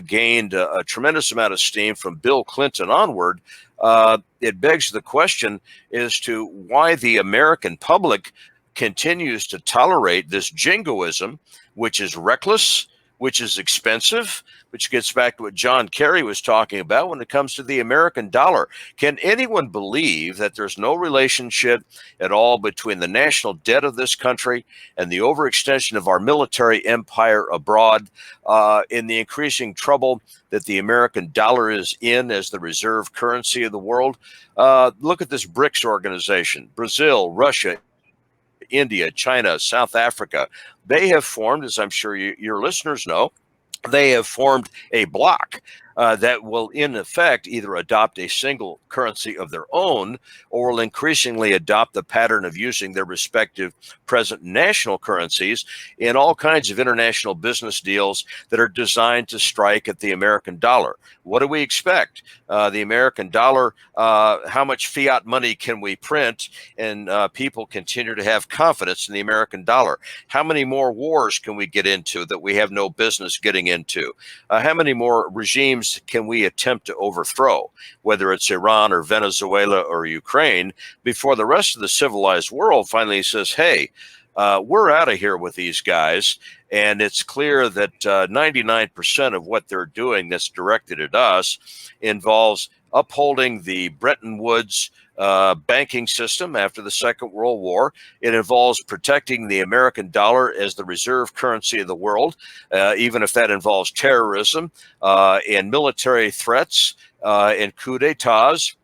gained a tremendous amount of steam from Bill Clinton onward, it begs the question as to why the American public continues to tolerate this jingoism, which is reckless, which is expensive, which gets back to what John Kerry was talking about when it comes to the American dollar. Can anyone believe that there's no relationship at all between the national debt of this country and the overextension of our military empire abroad, in the increasing trouble that the American dollar is in as the reserve currency of the world? Look at this BRICS organization: Brazil, Russia, India, China, South Africa. They have formed, as I'm sure your listeners know, they have formed a bloc that will, in effect, either adopt a single currency of their own or will increasingly adopt the pattern of using their respective present national currencies in all kinds of international business deals that are designed to strike at the American dollar. What do we expect? The American dollar, how much fiat money can we print and people continue to have confidence in the American dollar? How many more wars can we get into that we have no business getting into? How many more regimes can we attempt to overthrow, whether it's Iran or Venezuela or Ukraine, before the rest of the civilized world finally says, hey, we're out of here with these guys? And it's clear that 99% of what they're doing that's directed at us involves upholding the Bretton Woods banking system after the Second World War. It involves protecting the American dollar as the reserve currency of the world, even if that involves terrorism and military threats and coups d'etats.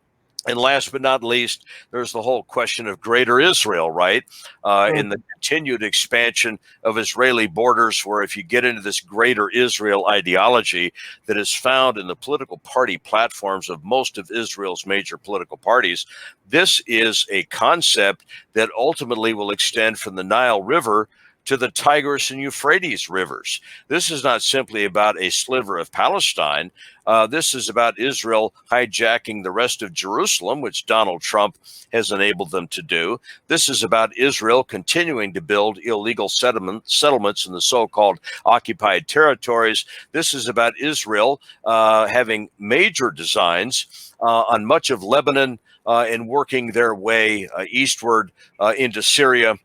And last but not least, there's the whole question of Greater Israel, right? In the continued expansion of Israeli borders, where if you get into this Greater Israel ideology that is found in the political party platforms of most of Israel's major political parties, this is a concept that ultimately will extend from the Nile River to the Tigris and Euphrates rivers. This is not simply about a sliver of Palestine. This is about Israel hijacking the rest of Jerusalem, which Donald Trump has enabled them to do. This is about Israel continuing to build illegal settlements in the so-called occupied territories. This is about Israel having major designs on much of Lebanon and working their way eastward into Syria,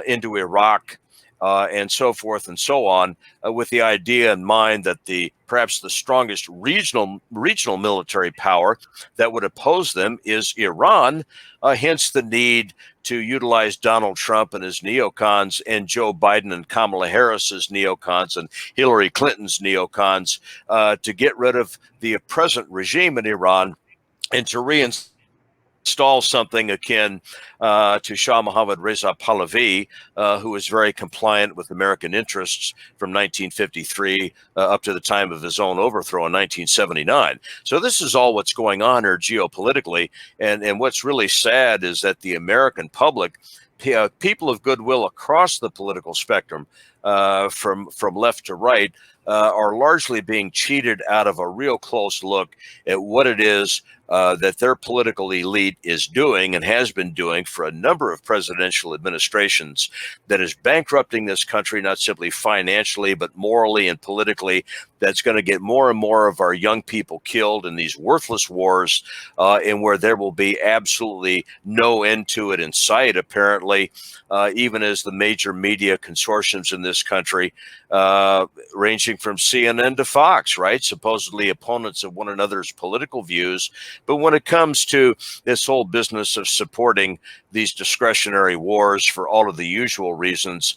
into Iraq, and so forth and so on, with the idea in mind that perhaps the strongest regional military power that would oppose them is Iran, hence the need to utilize Donald Trump and his neocons and Joe Biden and Kamala Harris's neocons and Hillary Clinton's neocons to get rid of the present regime in Iran and to reinstall something akin to Shah Mohammad Reza Pahlavi, who was very compliant with American interests from 1953 up to the time of his own overthrow in 1979. So this is all what's going on here geopolitically. And what's really sad is that the American public, people of goodwill across the political spectrum, from left to right, are largely being cheated out of a real close look at what it is that their political elite is doing and has been doing for a number of presidential administrations that is bankrupting this country, not simply financially, but morally and politically. That's going to get more and more of our young people killed in these worthless wars, and where there will be absolutely no end to it in sight, apparently, even as the major media consortiums in this country, ranging from CNN to Fox, right, supposedly opponents of one another's political views. But when it comes to this whole business of supporting these discretionary wars for all of the usual reasons,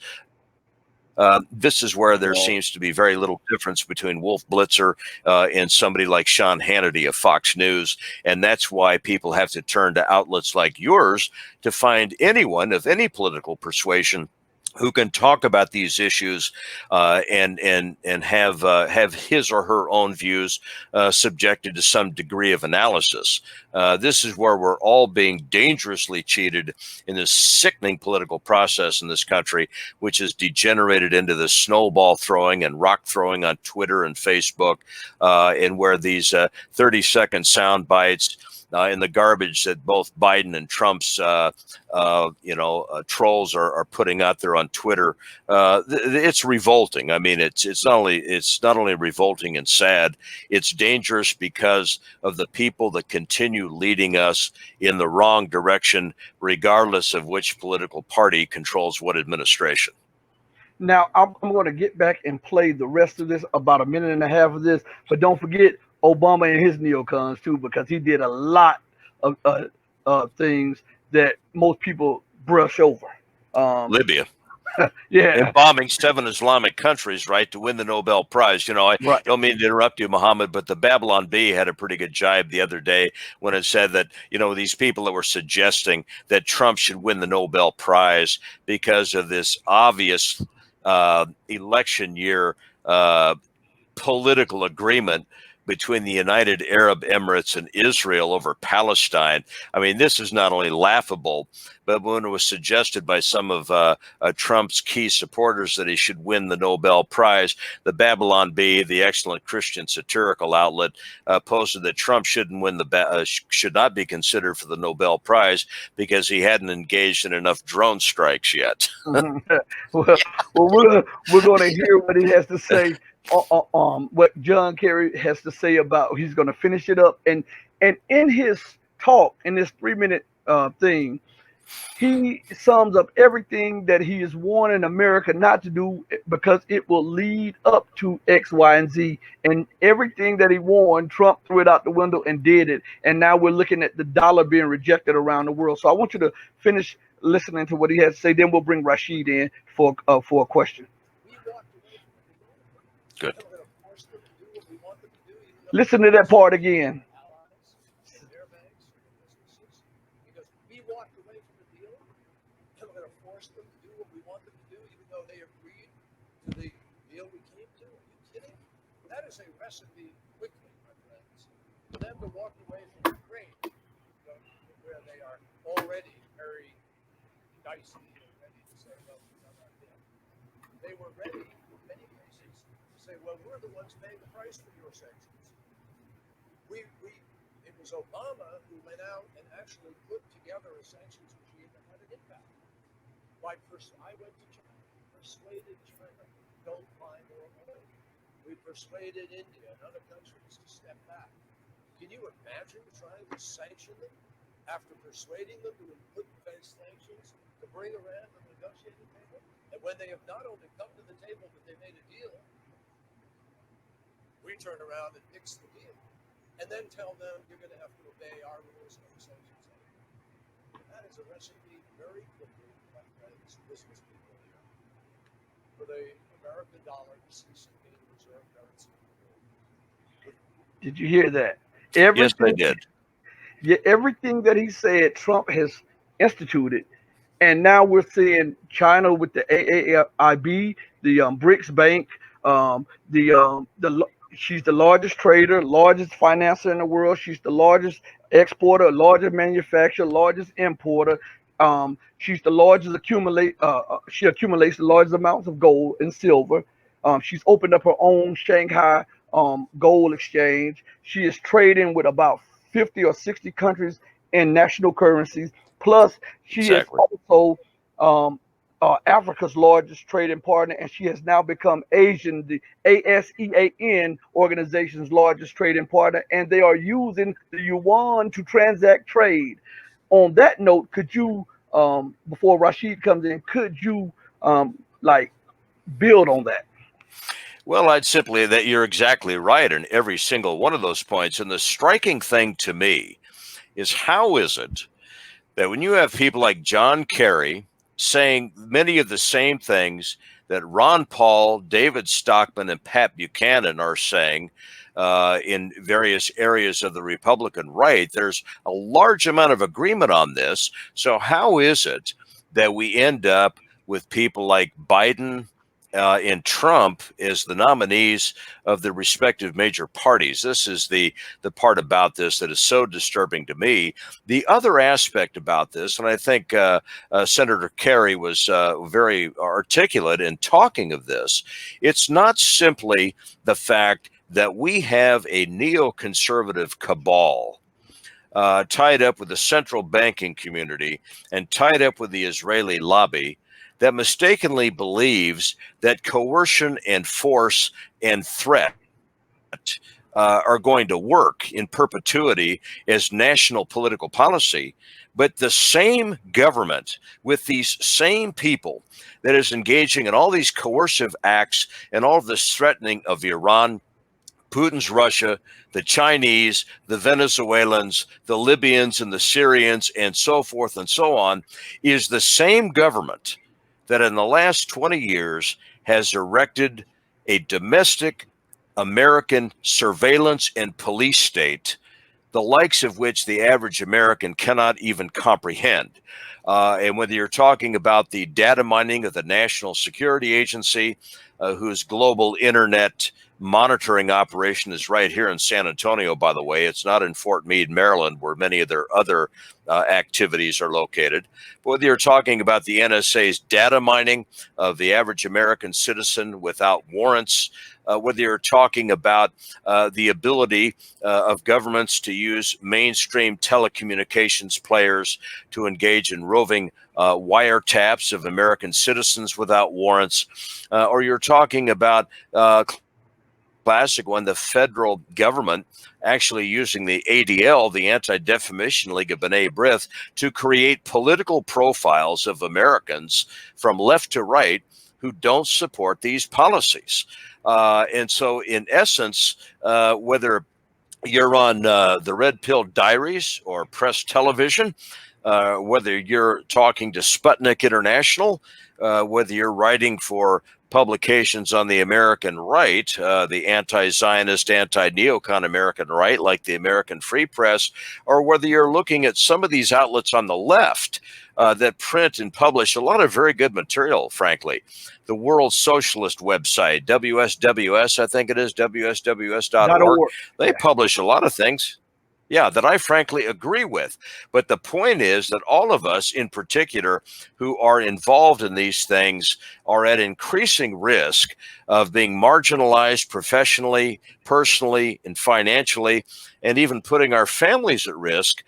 this is where there seems to be very little difference between Wolf Blitzer and somebody like Sean Hannity of Fox News. And that's why people have to turn to outlets like yours to find anyone of any political persuasion who can talk about these issues and have his or her own views subjected to some degree of analysis. This is where we're all being dangerously cheated in this sickening political process in this country, which has degenerated into this snowball throwing and rock throwing on Twitter and Facebook, and where these 30-second sound bites in the garbage that both Biden and Trump's trolls are putting out there on Twitter. It's revolting. I mean, it's not only revolting and sad. It's dangerous because of the people that continue leading us in the wrong direction, regardless of which political party controls what administration. Now, I'm going to get back and play the rest of this, about a minute and a half of this, but don't forget Obama and his neocons too, because he did a lot of things that most people brush over. Libya. Yeah. And bombing 7 Islamic countries, right, to win the Nobel Prize. I Right. don't mean to interrupt you, Mohammed, but the Babylon Bee had a pretty good jibe the other day when it said that, these people that were suggesting that Trump should win the Nobel Prize because of this obvious election year political agreement between the United Arab Emirates and Israel over Palestine. I mean, this is not only laughable, but when it was suggested by some of Trump's key supporters that he should win the Nobel Prize, the Babylon Bee, the excellent Christian satirical outlet, posted that Trump should not be considered for the Nobel Prize because he hadn't engaged in enough drone strikes yet. Well, we're going to hear what he has to say. What John Kerry has to say about. He's going to finish it up, and in his talk, in this 3-minute thing, he sums up everything that he is warning America not to do because it will lead up to X, Y, and Z. And everything that he warned, Trump threw it out the window and did it. And now we're looking at the dollar being rejected around the world. So I want you to finish listening to what he has to say. Then we'll bring Rashid in for a question. Good. Listen to that part again. A recipe quickly, my friends, for them to walk away from Ukraine, where they are already very dicey and ready to say, well, we're not there. They were ready, in many cases, to say, well, we're the ones paying the price for your sanctions. It was Obama who went out and actually put together a sanctions regime that had an impact. I went to China, persuaded China, don't buy more oil. We persuaded India and other countries to step back. Can you imagine trying to sanction them after persuading them to put in place sanctions to bring Iran to the negotiating table? And when they have not only come to the table, but they made a deal, we turn around and nix the deal. And then tell them you're going to have to obey our rules and the sanctions. That is a recipe very quickly, my friends, business people here, for the American dollar to cease. Did you hear that? Yes, I did. Yeah, everything that he said, Trump has instituted, and now we're seeing China with the AAIB, the BRICS Bank, she's the largest trader, largest financer in the world. She's the largest exporter, largest manufacturer, largest importer. She's the largest she accumulates the largest amounts of gold and silver. She's opened up her own Shanghai gold exchange. She is trading with about 50 or 60 countries in national currencies. Plus, she is also Africa's largest trading partner, and she has now become the ASEAN organization's largest trading partner, and they are using the yuan to transact trade. On that note, could you, before Rashid comes in, could you build on that? Well, I'd simply that you're exactly right in every single one of those points. And the striking thing to me is how is it that when you have people like John Kerry saying many of the same things that Ron Paul, David Stockman, and Pat Buchanan are saying in various areas of the Republican right, there's a large amount of agreement on this. So how is it that we end up with people like Biden and Trump as the nominees of the respective major parties? This is the part about this that is so disturbing to me. The other aspect about this, and I think Senator Kerry was very articulate in talking of this, it's not simply the fact that we have a neoconservative cabal tied up with the central banking community and tied up with the Israeli lobby that mistakenly believes that coercion and force and threat are going to work in perpetuity as national political policy. But the same government with these same people that is engaging in all these coercive acts and all of this threatening of Iran, Putin's Russia, the Chinese, the Venezuelans, the Libyans, and the Syrians, and so forth and so on, is the same government that in the last 20 years has erected a domestic American surveillance and police state, the likes of which the average American cannot even comprehend. And whether you're talking about the data mining of the National Security Agency, whose global internet monitoring operation is right here in San Antonio, by the way. It's not in Fort Meade, Maryland, where many of their other activities are located. But whether you're talking about the NSA's data mining of the average American citizen without warrants, whether you're talking about the ability of governments to use mainstream telecommunications players to engage in roving wiretaps of American citizens without warrants, or you're talking about classic one, the federal government actually using the ADL, the Anti-Defamation League of B'nai B'rith, to create political profiles of Americans from left to right who don't support these policies. And so, in essence, whether you're on the Red Pill Diaries or Press Television, whether you're talking to Sputnik International, whether you're writing for publications on the American right, the anti-Zionist, anti-neocon American right, like the American Free Press, or whether you're looking at some of these outlets on the left that print and publish a lot of very good material, frankly. The World Socialist website, WSWS, I think it is, WSWS.org. They publish a lot of things. Yeah, that I frankly agree with. But the point is that all of us in particular who are involved in these things are at increasing risk of being marginalized professionally, personally, and financially, and even putting our families at risk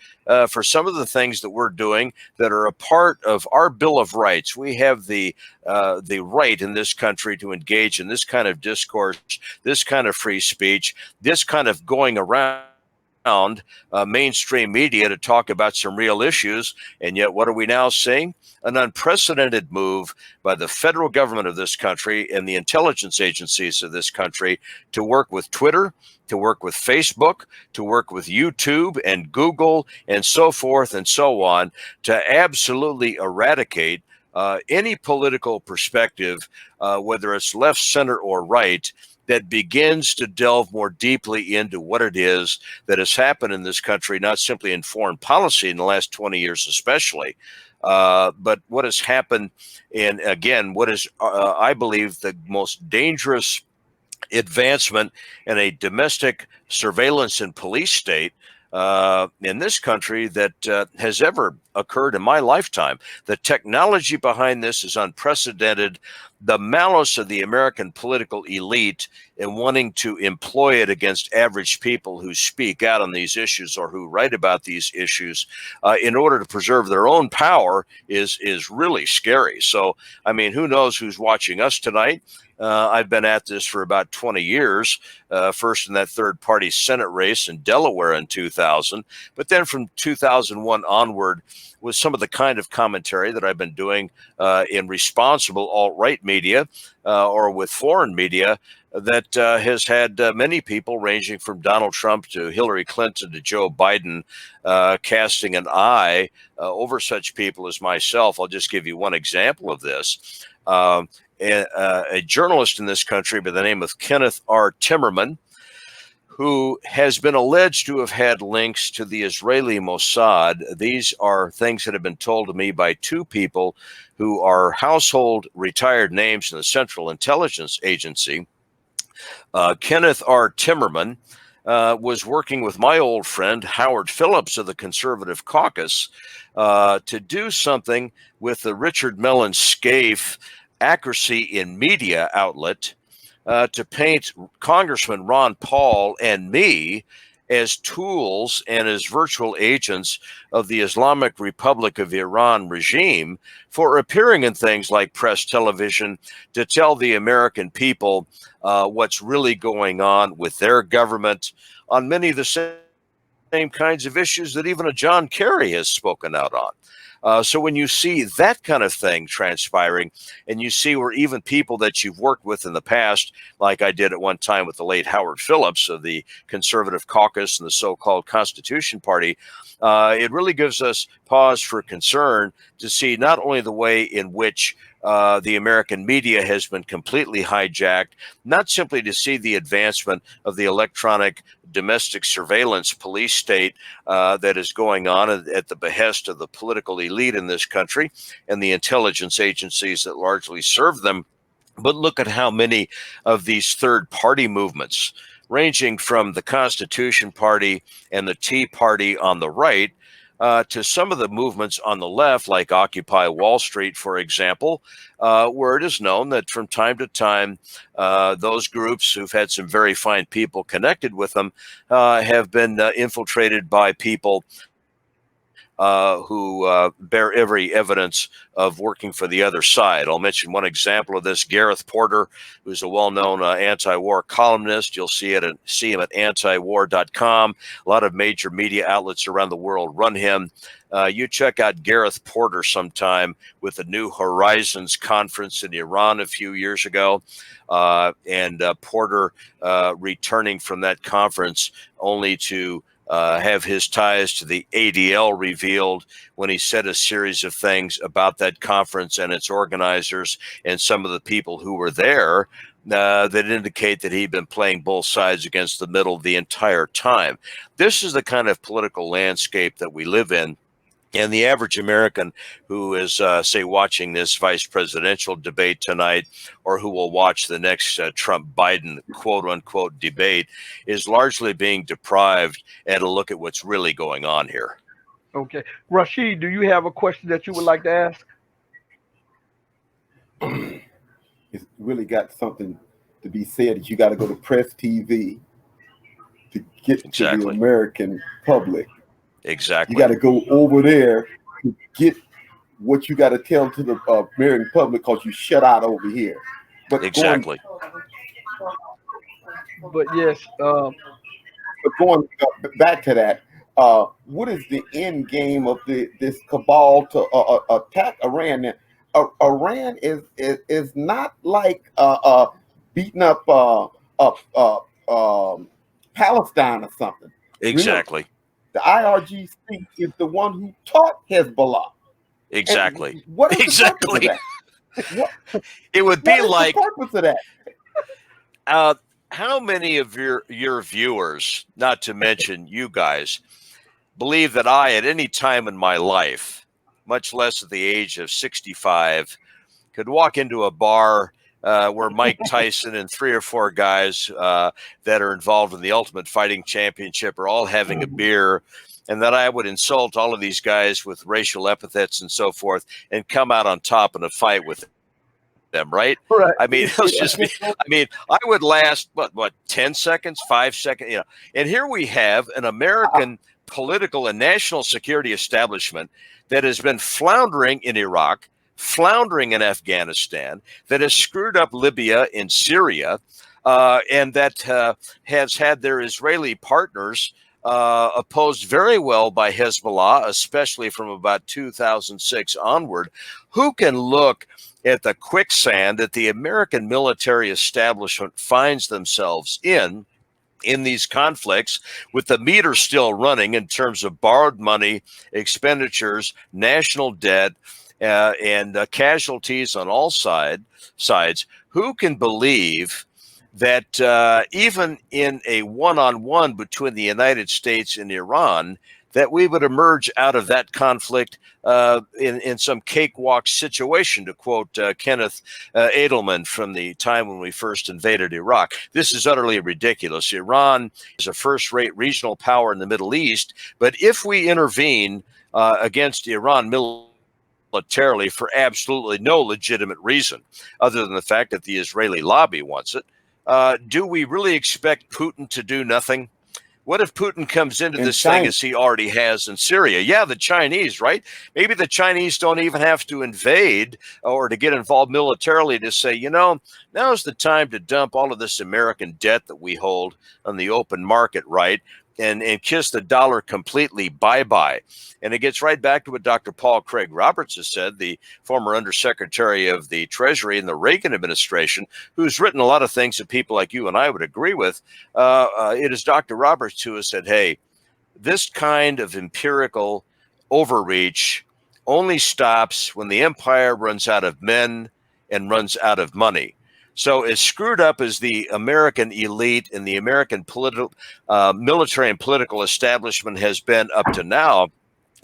for some of the things that we're doing that are a part of our Bill of Rights. We have the right in this country to engage in this kind of discourse, this kind of free speech, this kind of going around mainstream media to talk about some real issues. And yet, what are we now seeing? An unprecedented move by the federal government of this country and the intelligence agencies of this country to work with Twitter, to work with Facebook, to work with YouTube and Google and so forth and so on, to absolutely eradicate any political perspective, whether it's left, center, or right, that begins to delve more deeply into what it is that has happened in this country, not simply in foreign policy in the last 20 years especially, but what has happened in, again, what is, I believe, the most dangerous advancement in a domestic surveillance and police state in this country that has ever occurred in my lifetime. The technology behind this is unprecedented. The malice of the American political elite in wanting to employ it against average people who speak out on these issues or who write about these issues in order to preserve their own power is really scary. So, I mean, who knows who's watching us tonight? I've been at this for about 20 years, first in that third-party Senate race in Delaware in 2000, but then from 2001 onward with some of the kind of commentary that I've been doing in responsible alt-right media or with foreign media that has had many people ranging from Donald Trump to Hillary Clinton to Joe Biden casting an eye over such people as myself. I'll just give you one example of this. A journalist in this country by the name of Kenneth R. Timmerman, who has been alleged to have had links to the Israeli Mossad. These are things that have been told to me by two people who are household retired names in the Central Intelligence Agency. Kenneth R. Timmerman was working with my old friend Howard Phillips of the Conservative Caucus to do something with the Richard Mellon Scaife Accuracy in Media outlet to paint Congressman Ron Paul and me as tools and as virtual agents of the Islamic Republic of Iran regime for appearing in things like press television to tell the American people what's really going on with their government on many of the same kinds of issues that even a John Kerry has spoken out on. So when you see that kind of thing transpiring, and you see where even people that you've worked with in the past, like I did at one time with the late Howard Phillips of the Conservative Caucus and the so-called Constitution Party, it really gives us pause for concern to see not only the way in which the American media has been completely hijacked, not simply to see the advancement of the electronic domestic surveillance police state that is going on at the behest of the political elite in this country and the intelligence agencies that largely serve them. But look at how many of these third-party movements, ranging from the Constitution Party and the Tea Party on the right, to some of the movements on the left, like Occupy Wall Street, for example, where it is known that from time to time, those groups who've had some very fine people connected with them have been infiltrated by people who bear every evidence of working for the other side. I'll mention one example of this: Gareth Porter, who's a well-known anti-war columnist. You'll see him at antiwar.com. A lot of major media outlets around the world run him. You check out Gareth Porter sometime with the New Horizons conference in Iran a few years ago, and Porter returning from that conference only to have his ties to the ADL revealed when he said a series of things about that conference and its organizers and some of the people who were there that indicate that he'd been playing both sides against the middle the entire time. This is the kind of political landscape that we live in. And the average American who is, say, watching this vice presidential debate tonight, or who will watch the next Trump-Biden quote-unquote debate, is largely being deprived at a look at what's really going on here. Okay. Rashid, do you have a question that you would like to ask? It's really got something to be said that you got to go to press TV to get to the American public. Exactly. You got to go over there to get what you got to tell to the American public because you shut out over here. But exactly. But yes. But going back to that, what is the end game of this cabal to attack Iran? Now, Iran is not like beating up Palestine or something. Exactly. Remember, the IRGC is the one who taught Hezbollah. Exactly. And what is exactly. The purpose of that? It would be what like is the purpose of that? How many of your viewers, not to mention you guys, believe that I, at any time in my life, much less at the age of 65, could walk into a bar where Mike Tyson and 3 or 4 guys that are involved in the Ultimate Fighting Championship are all having a beer, and that I would insult all of these guys with racial epithets and so forth and come out on top in a fight with them, right? Right. I mean, let's just be, I mean, I would last, what, 10 seconds, 5 seconds, you know. And here we have an American political and national security establishment that has been floundering in Iraq, floundering in Afghanistan, that has screwed up Libya and Syria, and that has had their Israeli partners opposed very well by Hezbollah, especially from about 2006 onward. Who can look at the quicksand that the American military establishment finds themselves in these conflicts, with the meter still running in terms of borrowed money, expenditures, national debt, and casualties on all sides? Who can believe that even in a one-on-one between the United States and Iran, that we would emerge out of that conflict in some cakewalk situation, to quote Kenneth Edelman from the time when we first invaded Iraq? This is utterly ridiculous. Iran is a first-rate regional power in the Middle East, but if we intervene against Iran militarily for absolutely no legitimate reason, other than the fact that the Israeli lobby wants it, do we really expect Putin to do nothing? What if Putin comes into in this thing China. as he already has in Syria? Yeah, the Chinese, right? Maybe the Chinese don't even have to invade or to get involved militarily to say, now's the time to dump all of this American debt that we hold on the open market, right? And kiss the dollar completely bye-bye. And it gets right back to what Dr. Paul Craig Roberts has said, the former Undersecretary of the Treasury in the Reagan administration, who's written a lot of things that people like you and I would agree with. It is Dr. Roberts who has said, hey, this kind of empirical overreach only stops when the empire runs out of men and runs out of money. So as screwed up as the American elite and the American political, military and political establishment has been up to now,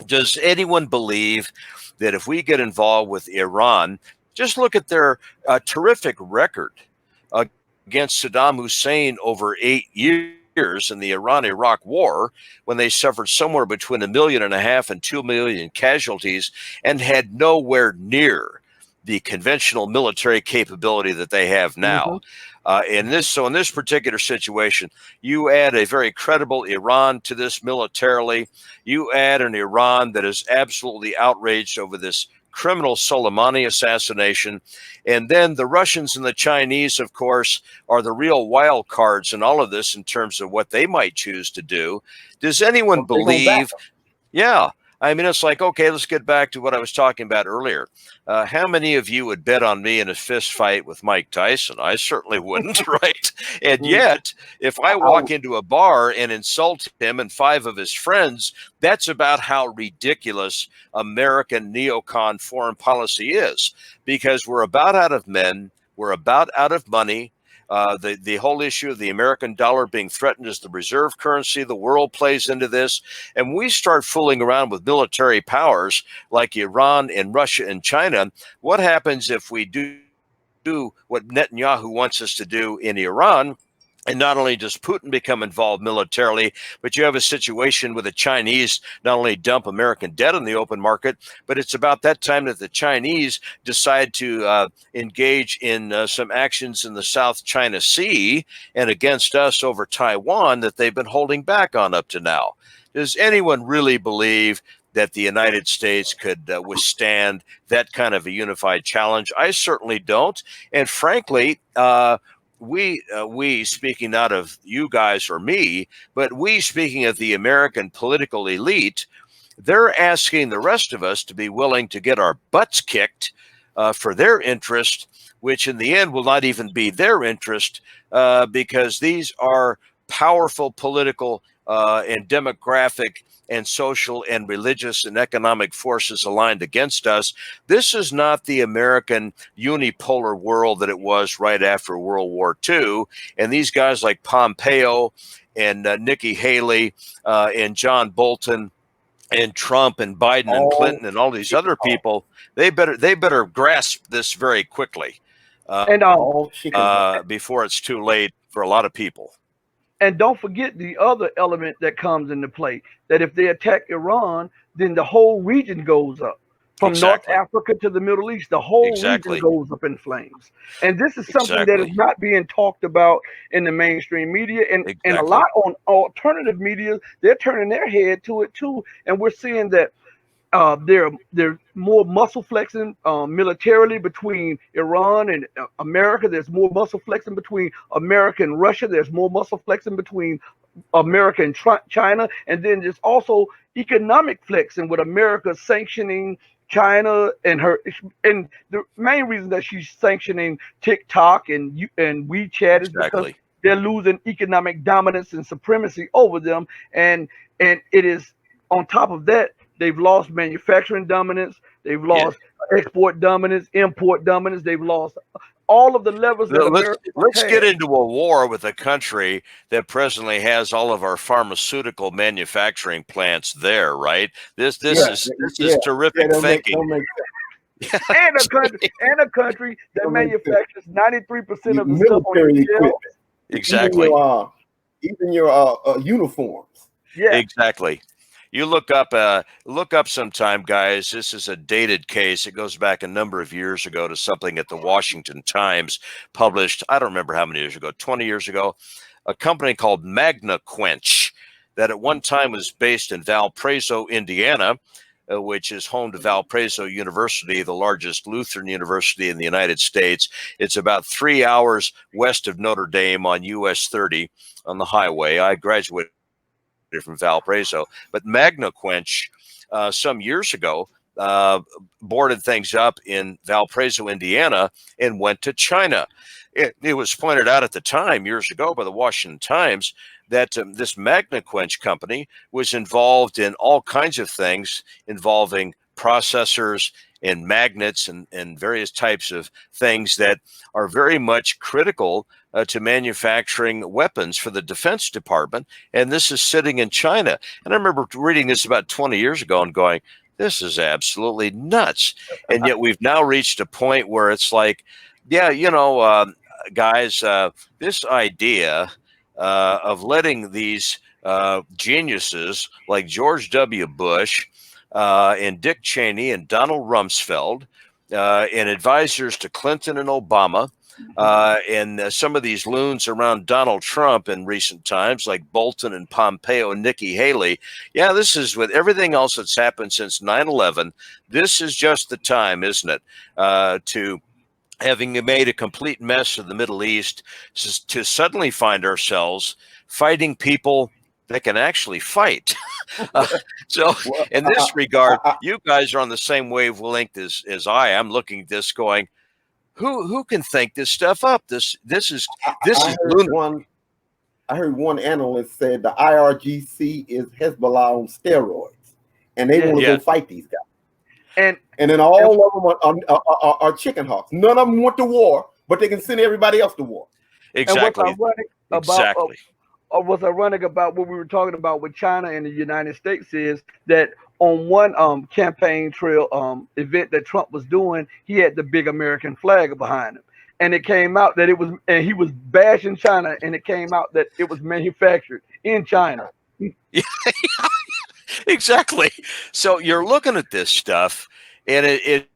does anyone believe that if we get involved with Iran, just look at their terrific record against Saddam Hussein over 8 years in the Iran-Iraq war, when they suffered somewhere between 1.5 million and 2 million casualties and had nowhere near the conventional military capability that they have now. In this particular situation, you add a very credible Iran to this militarily. You add an Iran that is absolutely outraged over this criminal Soleimani assassination. And then the Russians and the Chinese, of course, are the real wild cards in all of this in terms of what they might choose to do. Does anyone believe? Yeah. I mean, it's like, okay, let's get back to what I was talking about earlier. How many of you would bet on me in a fist fight with Mike Tyson? I certainly wouldn't, right? And yet, if I walk into a bar and insult him and 5 of his friends, that's about how ridiculous American neocon foreign policy is, because we're about out of men, we're about out of money. The whole issue of the American dollar being threatened as the reserve currency of the world plays into this. And we start fooling around with military powers like Iran and Russia and China. What happens if we do what Netanyahu wants us to do in Iran? And not only does Putin become involved militarily, but you have a situation where the Chinese not only dump American debt on the open market, but it's about that time that the Chinese decide to engage in some actions in the South China Sea and against us over Taiwan that they've been holding back on up to now. Does anyone really believe that the United States could withstand that kind of a unified challenge? I certainly don't. And frankly, we speaking not of you guys or me, but we speaking of the American political elite, they're asking the rest of us to be willing to get our butts kicked for their interest, which in the end will not even be their interest, because these are powerful political and demographic and social and religious and economic forces aligned against us. This is not the American unipolar world that it was right after World War II. And these guys like Pompeo and Nikki Haley and John Bolton and Trump and Biden and Clinton and all these other people, they better grasp this very quickly before it's too late for a lot of people. And don't forget the other element that comes into play, that if they attack Iran, then the whole region goes up. From North Africa to the Middle East, the whole region goes up in flames. And this is something that is not being talked about in the mainstream media. And a lot on alternative media, they're turning their head to it too. And we're seeing that there's more muscle flexing militarily between Iran and America. There's more muscle flexing between America and Russia. There's more muscle flexing between America and China. And then there's also economic flexing with America sanctioning China and the main reason that she's sanctioning TikTok and WeChat is because they're losing economic dominance and supremacy over them. And it is on top of that, they've lost manufacturing dominance. They've lost export dominance, import dominance. They've lost all of the levers. Let's get into a war with a country that presently has all of our pharmaceutical manufacturing plants there, right? This is terrific thinking. And a country that manufactures 93% of the military equipment. Exactly. Even your uniforms. Yeah. Exactly. You look up sometime, guys. This is a dated case. It goes back a number of years ago to something that the Washington Times published. I don't remember how many years ago, 20 years ago. A company called Magna Quench that at one time was based in Valparaiso, Indiana, which is home to Valparaiso University, the largest Lutheran university in the United States. It's about 3 hours west of Notre Dame on US 30 on the highway. I graduated from Valparaiso, but MagnaQuench some years ago boarded things up in Valparaiso, Indiana, and went to China. It was pointed out at the time, years ago, by the Washington Times that this MagnaQuench company was involved in all kinds of things involving processors and magnets and various types of things that are very much critical to manufacturing weapons for the Defense Department. And this is sitting in China. And I remember reading this about 20 years ago and going, this is absolutely nuts. And yet we've now reached a point where it's like, yeah, guys, this idea of letting these geniuses like George W. Bush and Dick Cheney and Donald Rumsfeld and advisors to Clinton and Obama and some of these loons around Donald Trump in recent times, like Bolton and Pompeo and Nikki Haley. Yeah, this is with everything else that's happened since 9/11. This is just the time, isn't it, to having made a complete mess of the Middle East, to suddenly find ourselves fighting people that can actually fight. So in this regard, you guys are on the same wavelength as I am, looking at this going, who can think this stuff up? This is lunacy. I heard one analyst said the IRGC is Hezbollah on steroids, and they want to go fight these guys. And then all of them are chicken hawks. None of them went to war, but they can send everybody else to war. Exactly. What's ironic about what we were talking about with China and the United States is that on one campaign trail event that Trump was doing, he had the big American flag behind him. And it came out that he was bashing China, and it came out that it was manufactured in China. Exactly. So you're looking at this stuff, and it's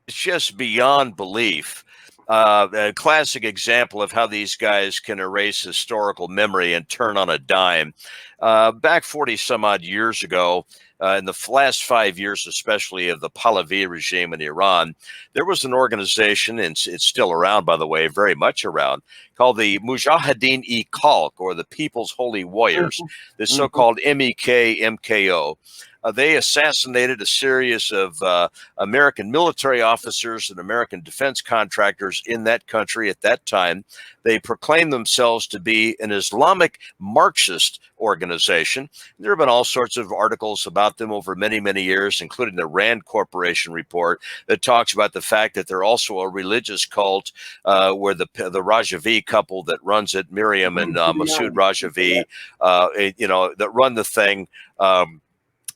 just beyond belief. A classic example of how these guys can erase historical memory and turn on a dime. Back 40 some odd years ago, in the last 5 years, especially of the Pahlavi regime in Iran, there was an organization, and it's still around, by the way, very much around, called the Mujahideen-e-Khalq, or the People's Holy Warriors, the so-called MEK-MKO. They assassinated a series of American military officers and American defense contractors in that country at that time. They proclaimed themselves to be an Islamic Marxist organization. There have been all sorts of articles about them over many, many years, including the Rand Corporation report that talks about the fact that they're also a religious cult where the Rajavi couple that runs it, Miriam and Masood Rajavi, that run the thing.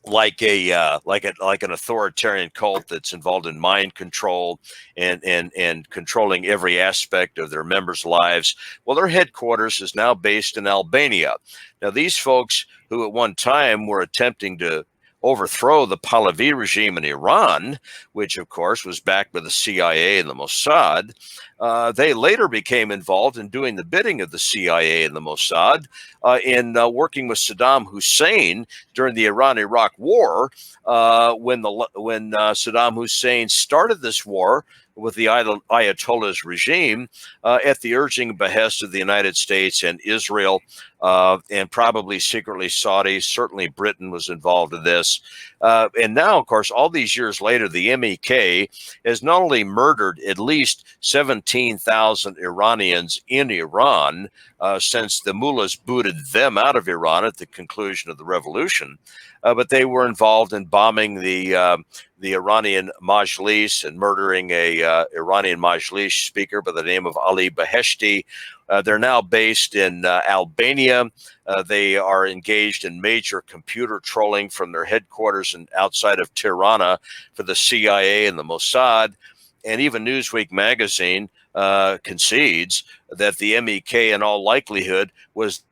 Like an authoritarian cult that's involved in mind control and controlling every aspect of their members' lives. Well, their headquarters is now based in Albania. Now, these folks who at one time were attempting to overthrow the Pahlavi regime in Iran, which of course was backed by the CIA and the Mossad, they later became involved in doing the bidding of the CIA and the Mossad in working with Saddam Hussein during the Iran-Iraq War when Saddam Hussein started this war with the Ayatollah's regime at the urging and behest of the United States and Israel, and probably secretly Saudi. Certainly Britain was involved in this. And now, of course, all these years later, the MEK has not only murdered at least 17,000 Iranians in Iran since the mullahs booted them out of Iran at the conclusion of the revolution, but they were involved in bombing the Iranian Majlis and murdering a Iranian Majlis speaker by the name of Ali Beheshti. They're now based in Albania. They are engaged in major computer trolling from their headquarters outside of Tirana for the CIA and the Mossad. And even Newsweek magazine concedes that the MEK in all likelihood was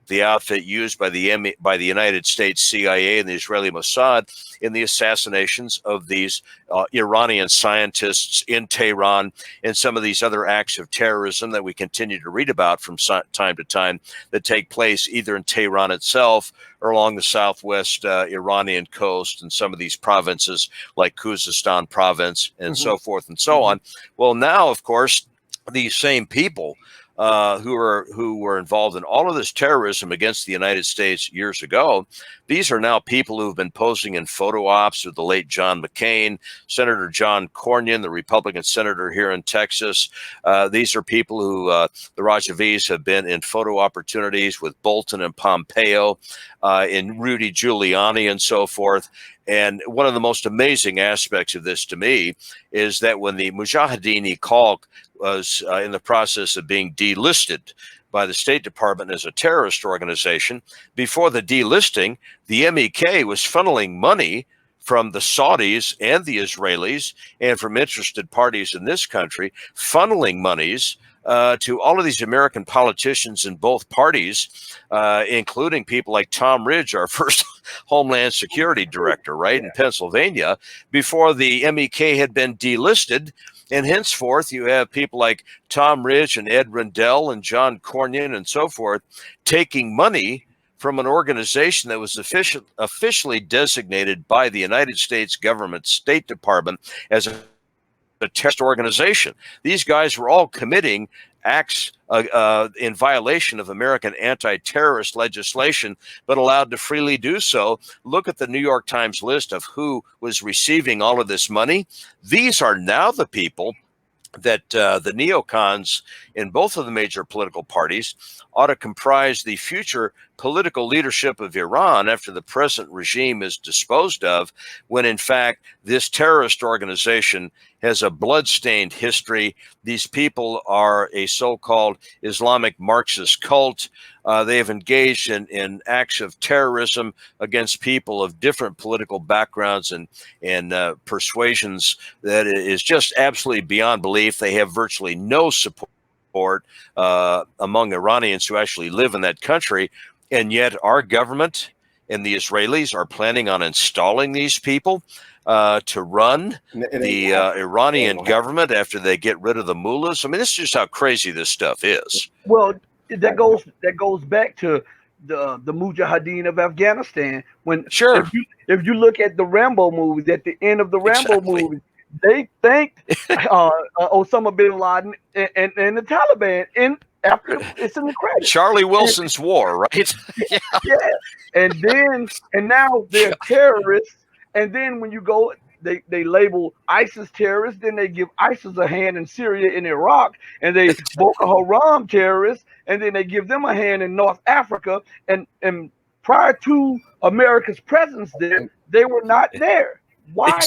the outfit used by the United States CIA and the Israeli Mossad in the assassinations of these Iranian scientists in Tehran and some of these other acts of terrorism that we continue to read about from time to time that take place either in Tehran itself or along the southwest Iranian coast and some of these provinces like Khuzestan province and so forth and so on. Well, now, of course, these same people who were involved in all of this terrorism against the United States years ago, these are now people who have been posing in photo ops with the late John McCain, Senator John Cornyn, the Republican senator here in Texas. These are people who the Rajavis have been in photo opportunities with Bolton and Pompeo, in Rudy Giuliani and so forth. And one of the most amazing aspects of this to me is that when the Mujahideen-e-Khalq was in the process of being delisted by the State Department as a terrorist organization, before the delisting, the MEK was funneling money from the Saudis and the Israelis and from interested parties in this country, funneling monies to all of these American politicians in both parties, including people like Tom Ridge, our first Homeland Security Director, right, in Pennsylvania, before the MEK had been delisted. And henceforth, you have people like Tom Ridge and Ed Rendell and John Cornyn and so forth taking money from an organization that was officially designated by the United States government State Department as a terrorist organization. These guys were all committing acts in violation of American anti-terrorist legislation, but allowed to freely do so. Look at the New York Times list of who was receiving all of this money. These are now the people that the neocons in both of the major political parties ought to comprise the future political leadership of Iran after the present regime is disposed of, when in fact this terrorist organization has a blood-stained history. These people are a so-called Islamic Marxist cult. They have engaged in acts of terrorism against people of different political backgrounds and persuasions that is just absolutely beyond belief. They have virtually no support among Iranians who actually live in that country. And yet our government and the Israelis are planning on installing these people to run the Iranian government after they get rid of the mullahs. I mean, this is just how crazy this stuff is. Well, that goes back to the Mujahideen of Afghanistan. When Sure. if you look at the Rambo movies, at the end of the Rambo movies, they thanked Osama bin Laden and the Taliban after it's in the credits. Charlie Wilson's war, right? Yeah. And now they're terrorists. And then when you go, they label ISIS terrorists. Then they give ISIS a hand in Syria and Iraq, and they Boko Haram terrorists, and then they give them a hand in North Africa. And prior to America's presence there, they were not there. Why?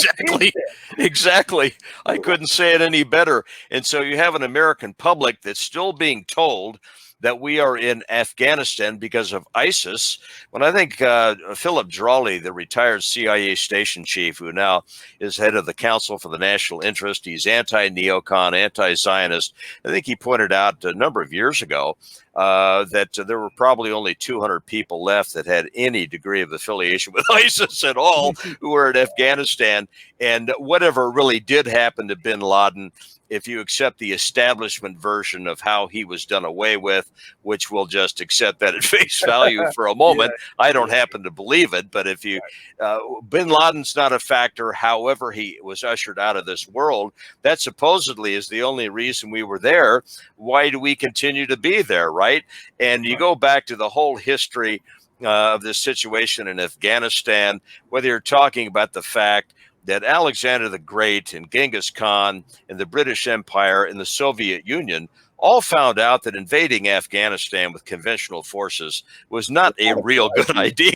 Exactly. I couldn't say it any better. And so you have an American public that's still being told that we are in Afghanistan because of ISIS, when I think Philip Drawley, the retired CIA station chief, who now is head of the Council for the National Interest, he's anti-neocon, anti-Zionist. I think he pointed out a number of years ago that there were probably only 200 people left that had any degree of affiliation with ISIS at all who were in Afghanistan. And whatever really did happen to bin Laden, if you accept the establishment version of how he was done away with, which we'll just accept that at face value for a moment. I don't happen to believe it, but if you, bin Laden's not a factor. However, he was ushered out of this world. That supposedly is the only reason we were there. Why do we continue to be there, right? And you go back to the whole history of this situation in Afghanistan, whether you're talking about the fact that Alexander the Great and Genghis Khan and the British Empire and the Soviet Union all found out that invading Afghanistan with conventional forces was not a real good idea.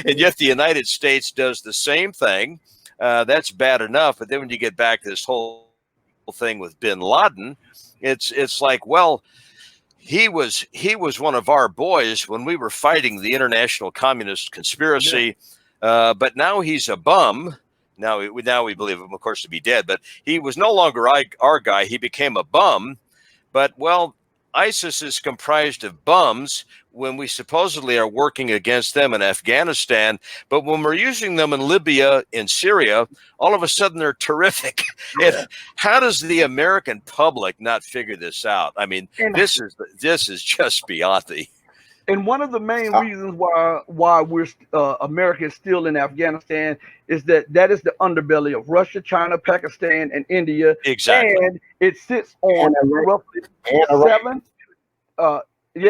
And yet the United States does the same thing. That's bad enough. But then when you get back to this whole thing with bin Laden, it's like, well, he was one of our boys when we were fighting the international communist conspiracy, but now he's a bum. Now we believe him, of course, to be dead, but he was no longer our guy. He became a bum. But, well, ISIS is comprised of bums when we supposedly are working against them in Afghanistan, but when we're using them in Libya, in Syria, all of a sudden they're terrific. Yeah. And how does the American public not figure this out? I mean, And this is just beyond the. And one of the main Uh, reasons why we're America is still in Afghanistan is that is the underbelly of Russia, China, Pakistan, and India, Exactly. and it sits on And Iran. roughly And Iran.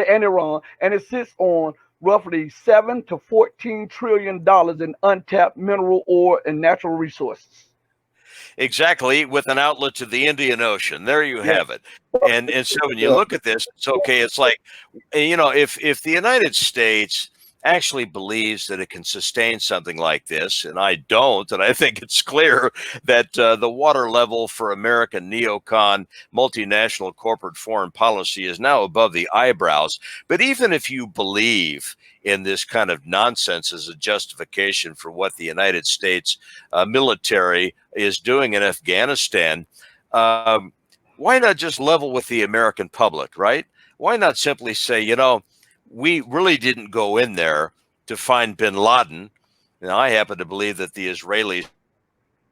and Iran, and it sits on roughly $7 to $14 trillion in untapped mineral ore and natural resources. Exactly, with an outlet to the Indian Ocean. There you Yes. have it. And so when you look at this, it's okay. It's like, if the United States actually believes that it can sustain something like this, and I don't, and I think it's clear that the water level for American neocon multinational corporate foreign policy is now above the eyebrows. But even if you believe in this kind of nonsense as a justification for what the United States military is doing in Afghanistan, why not just level with the American public, right? Why not simply say, we really didn't go in there to find bin Laden. Now, I happen to believe that the Israelis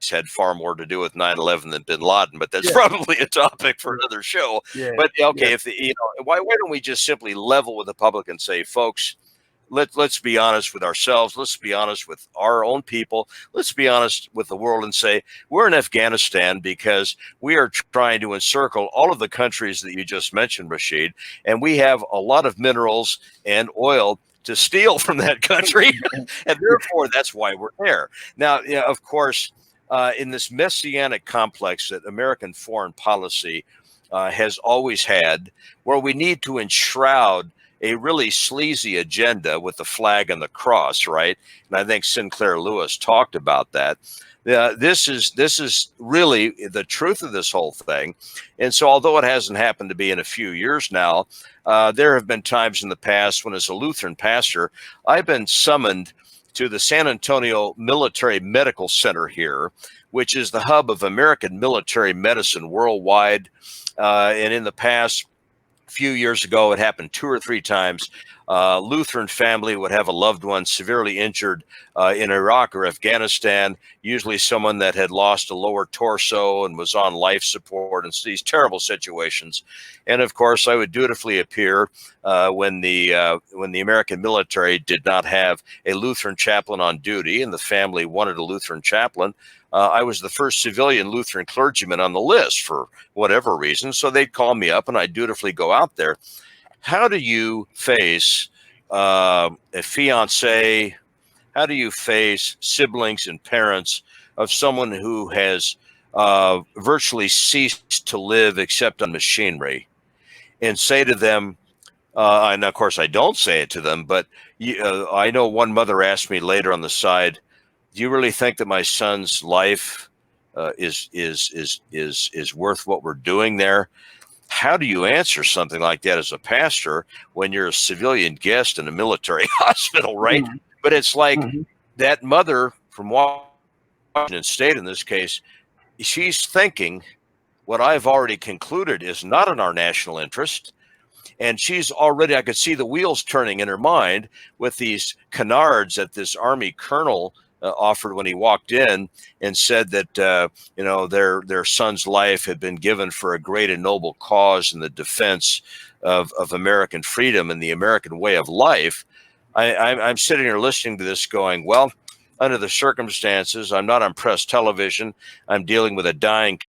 had far more to do with 9/11 than bin Laden, but that's probably a topic for another show. Yeah. But okay, why don't we just simply level with the public and say, folks, let's be honest with ourselves. Let's be honest with our own people. Let's be honest with the world and say we're in Afghanistan because we are trying to encircle all of the countries that you just mentioned, Rashid, and we have a lot of minerals and oil to steal from that country, and therefore that's why we're there. Now, of course, in this messianic complex that American foreign policy has always had, where we need to enshroud a really sleazy agenda with the flag and the cross, right? And I think Sinclair Lewis talked about that. This is really the truth of this whole thing. And so, although it hasn't happened to be in a few years now, there have been times in the past when, as a Lutheran pastor, I've been summoned to the San Antonio Military Medical Center here, which is the hub of American military medicine worldwide. And in the past, few years ago, it happened 2 or 3 times. Lutheran family would have a loved one severely injured in Iraq or Afghanistan, usually someone that had lost a lower torso and was on life support, and these terrible situations. And of course, I would dutifully appear when the American military did not have a Lutheran chaplain on duty, and the family wanted a Lutheran chaplain. I was the first civilian Lutheran clergyman on the list for whatever reason. So they'd call me up and I'd dutifully go out there. How do you face a fiance? How do you face siblings and parents of someone who has virtually ceased to live except on machinery, and say to them, and of course I don't say it to them, but I know one mother asked me later on the side, do you really think that my son's life is worth what we're doing there? How do you answer something like that as a pastor when you're a civilian guest in a military hospital, right? Mhm. But it's like Mhm. that mother from Washington State, in this case, she's thinking what I've already concluded is not in our national interest. And she's already, I could see the wheels turning in her mind with these canards that this Army colonel offered when he walked in and said that their son's life had been given for a great and noble cause in the defense of American freedom and the American way of life. I'm sitting here listening to this going, well, under the circumstances, I'm not on press television. I'm dealing with a dying